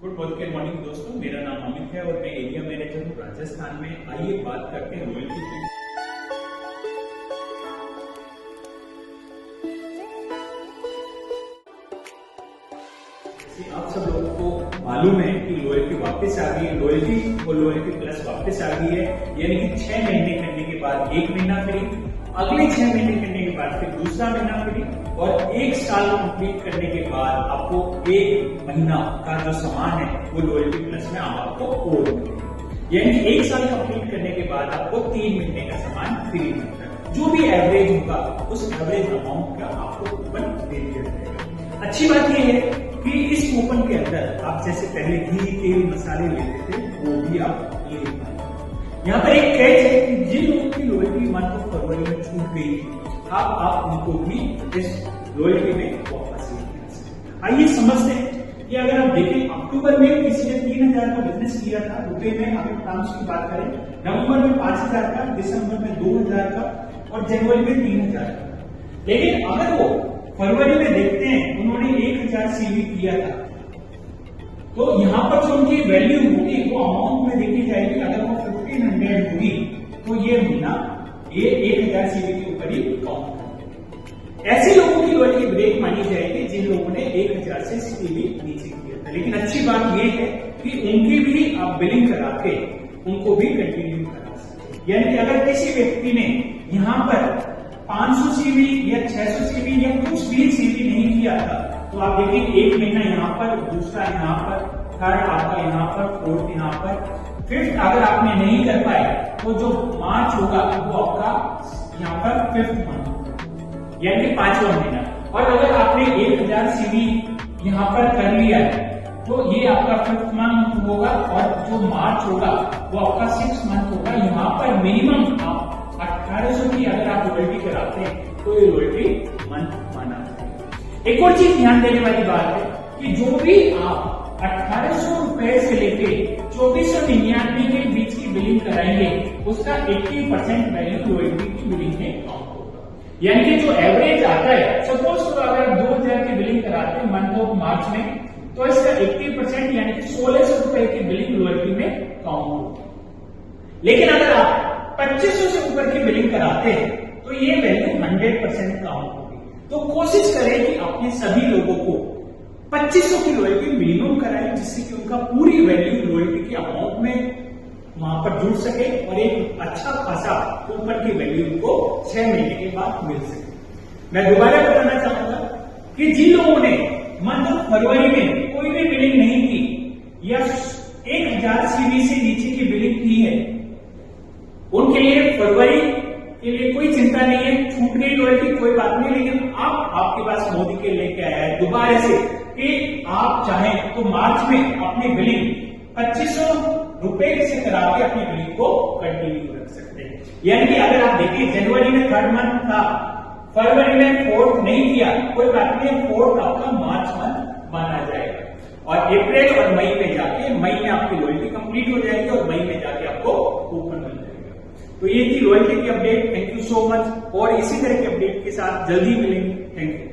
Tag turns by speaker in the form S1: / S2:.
S1: Good morning दोस्तों, मेरा नाम अमित है और मैं एरिया मैनेजर हूँ राजस्थान में। आइए बात करते हैं रॉयल्टी की। आप सब लोगों को मालूम है कि लॉयल्टी वापस आ गई है, लॉयल्टी और लॉयल्टी प्लस वापस आ गई है। यानी कि 6 महीने करने के बाद 1 महीना फ्री, अगले 6 महीने करने के बाद फिर दूसरा महीना फ्री और 1 साल कंप्लीट करने के बाद आपको 1 महीना का जो सामान है वो लॉयल्टी प्लस में आपको और मिलेगा। यानी कि 1 साल कंप्लीट करने के बाद आपको 3 महीने का सामान फ्री मिलता है। जो भी एवरेज होगा उस एवरेज अमाउंट का आपको कूपन दे दिया जाएगा। अच्छी बात यह है कि इस कूपन के अंदर आप जैसे पहले घी, तेल, मसाले लेते थे वो भी आप ले पाए। यहाँ पर एक कैच है कि जिन लोगों की लॉयल्टी मंथ ऑफ फरवरी में छूट गई आप उनको भी इस लॉयल्टी में वापस ले सकते। आइए समझते हैं कि अगर आप देखें अक्टूबर में किसी ने 3000 का बिजनेस किया था रुपए में, अगर टर्म्स की बात करें, नवंबर में 5000 का, दिसंबर में 2000 का और जनवरी में 3000 का। लेकिन अगर वो फरवरी में देखते हैं उन्होंने 1000 सीवी किया था, तो यहाँ पर जो उनकी वैल्यू होगी वो अमाउंट में देखी जाएगी। अगर वो 1500 होगी तो ये महीना ये 1000 सीवी के ऊपर ही काउंट होगा। ऐसे लोगों की लॉयल्टी ब्रेक मानी जाएगी जिन लोगों ने 1000 से सीवी नीचे किया था। लेकिन अच्छी बात ये है कि उनकी भी आप बिलिंग करा के उनको भी कंटिन्यू करा सकते। यानी कि अगर किसी व्यक्ति ने यहाँ पर 500 सीवी या 600 सीवी या कुछ भी सीवी नहीं किया था, तो आप देखिए 1 महीना यहाँ पर, दूसरा यहाँ पर, थर्ड आपका यहाँ पर, फोर्थ यहाँ पर, फिफ्थ अगर आपने नहीं कर पाए तो जो मार्च होगा वो आपका यहाँ पर 5th मंथ यानी कि 5वां महीना। और अगर आपने 1000 सीवी यहाँ पर कर लिया है तो ये आपका 5th मंथ होगा और जो मार्च होगा वो आपका 6th मंथ होगा। यहाँ पर मिनिमम आप 1800 की अगर आप लॉयल्टी कराते हैं तो ये लॉयल्टी मंथ माना जाएगा। एक और चीज ध्यान देने वाली बात है कि जो भी आप 1800 रुपए से लेके 2499 के बीच की बिलिंग कराएंगे उसका 80% वैल्यू लॉयल्टी की बिलिंग में काउंट होगा। यानी कि जो एवरेज आता है, सपोज तो अगर 2000 की बिलिंग कराते हैं मंथ ऑफ मार्च में, तो इसका 80% यानी कि 1600 रुपए की बिलिंग लॉयल्टी में काउंट होगी। लेकिन अगर आप 2500 से ऊपर की बिलिंग कराते हैं तो ये वैल्यू 100% काउंट होगी। तो कोशिश करें कि अपने सभी लोगों को 2500 की लॉयल्टी मिनिमम कराएं जिससे कि उनका पूरी वैल्यू लॉयल्टी की अमाउंट में वहां पर जुड़ सके और एक अच्छा खासा कूपन की वैल्यू उनको 6 महीने के बाद मिल सके। मैं दोबारा बताना चाहूंगा कि जिन लोगों ने मंथ ऑफ फरवरी में कोई भी बिलिंग नहीं की या 1000 सीवी से नीचे की बिलिंग की है, उनके लिए फरवरी के लिए कोई चिंता नहीं है, छूट गई लॉयल्टी कोई बात नहीं। लेकिन आपके पास मोदी के लेके आया है दोबारा से कि आप चाहें तो मार्च में अपनी बिलिंग 2500 रुपए से करा के अपनी बिलिंग को कंटिन्यू रख सकते हैं। यानी कि अगर आप देखिए जनवरी में 3rd मंथ था, फरवरी में 4th नहीं किया, कोई बात नहीं, 4th आपका मार्च मंथ माना जाएगा और अप्रैल और मई में जाके, मई में आपकी लॉयल्टी कंप्लीट हो जाएगी और मई में जाके आपको कूपन मिल जाएगा। तो ये थी लॉयल्टी की update. Thank you so much और इसी तरह के अपडेट के साथ जल्दी मिलेंगे। Thank you.